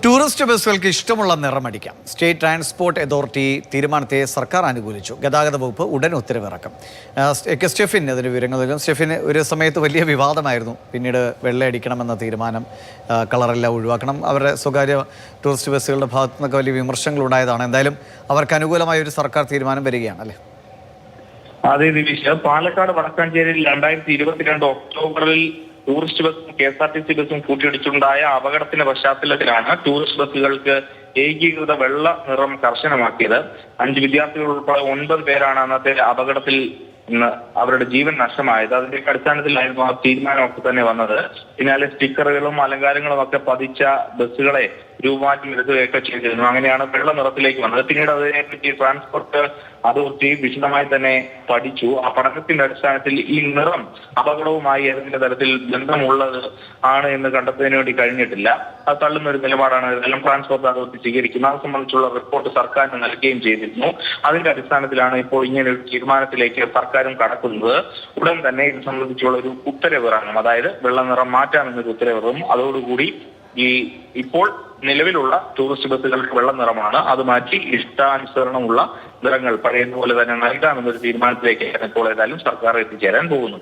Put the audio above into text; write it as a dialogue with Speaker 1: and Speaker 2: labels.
Speaker 1: Tourist ബസ്സുകൾക്ക് ഇഷ്ടമുള്ള നിറമടിക്കാം. State transport authority തീരുമാനത്തെ സർക്കാർ അനുകൂലിച്ചു. ഗതാഗത വകുപ്പ് ഉടൻ ഉത്തരവിറക്കും. സ്റ്റെഫിൻ അതിന് വിവരങ്ങൾ നൽകും. സ്റ്റെഫിൻ, ഒരു സമയത്ത് വലിയ വിവാദമായിരുന്നു, പിന്നീട് വെള്ളയടിക്കണമെന്ന തീരുമാനം, കളറെല്ലാം ഒഴിവാക്കണം, അവരുടെ സ്വകാര്യ ടൂറിസ്റ്റ് ബസ്സുകളുടെ ഭാഗത്തു നിന്നൊക്കെ വലിയ വിമർശനങ്ങൾ ഉണ്ടായതാണ്. എന്തായാലും അവർക്ക് അനുകൂലമായ ഒരു സർക്കാർ തീരുമാനം വരികയാണ് അല്ലേ?
Speaker 2: അതെ ദിവിഷ്, പാലക്കാട് വടക്കാഞ്ചേരിയിൽ 2022 ഒക്ടോബറിൽ ടൂറിസ്റ്റ് ബസ്സും KSRTC ബസ്സും കൂട്ടിയിടിച്ചുണ്ടായ അപകടത്തിന്റെ പശ്ചാത്തലത്തിലാണ് ടൂറിസ്റ്റ് ബസ്സുകൾക്ക് ഏകീകൃത വെള്ള നിറം കർശനമാക്കിയത്. 5 വിദ്യാർത്ഥികൾ ഉൾപ്പെടെ 9 പേരാണ് അന്നത്തെ അപകടത്തിൽ അവരുടെ ജീവൻ നഷ്ടമായത്. അതിന്റെ അടിസ്ഥാനത്തിലായിരുന്നു ആ തീരുമാനമൊക്കെ തന്നെ വന്നത്. പിന്നാലെ സ്റ്റിക്കറുകളും അലങ്കാരങ്ങളും ഒക്കെ പതിച്ച ബസ്സുകളെ രൂപമാറ്റി വരുത്തുകയൊക്കെ ചെയ്തിരുന്നു. അങ്ങനെയാണ് വെള്ള നിറത്തിലേക്ക് വന്നത്. പിന്നീട് അതിനെപ്പറ്റി ട്രാൻസ്പോർട്ട് അതോറിറ്റി വിശദമായി തന്നെ പഠിച്ചു. ആ പഠനത്തിന്റെ അടിസ്ഥാനത്തിൽ ഈ നിറം അപകടവുമായി ഏതെങ്കിലും തരത്തിൽ ബന്ധമുള്ളത് ആണ് എന്ന് കണ്ടെത്തുന്നതിന് വേണ്ടി കഴിഞ്ഞിട്ടില്ല. അത് തള്ളുന്ന ഒരു നിലപാടാണ് ഇതെല്ലാം ട്രാൻസ്പോർട്ട് അതോറിറ്റി സ്വീകരിക്കുന്നത്. അത് സംബന്ധിച്ചുള്ള റിപ്പോർട്ട് സർക്കാരിന് നൽകുകയും ചെയ്തിരുന്നു. അതിന്റെ അടിസ്ഥാനത്തിലാണ് ഇപ്പോൾ ഇങ്ങനെ ഒരു തീരുമാനത്തിലേക്ക് സർക്കാരും കടക്കുന്നത്. ഉടൻ തന്നെ ഇത് സംബന്ധിച്ചുള്ള ഒരു ഉത്തരവ് ഇറങ്ങും. അതായത് വെള്ള നിറം മാറ്റാമെന്നൊരു ഉത്തരവിറങ്ങും. അതോടുകൂടി ഇപ്പോൾ നിലവിലുള്ള ടൂറിസ്റ്റ് ബസ്സുകൾക്ക് വെള്ള നിറമാണ്, അത് മാറ്റി ഇഷ്ടാനുസരണമുള്ള നിറങ്ങൾ പഴയതുപോലെ തന്നെ നൽകാമെന്നൊരു തീരുമാനത്തിലേക്ക് ഇപ്പോൾ ഏതായാലും സർക്കാർ എത്തിച്ചേരാൻ പോകുന്നു.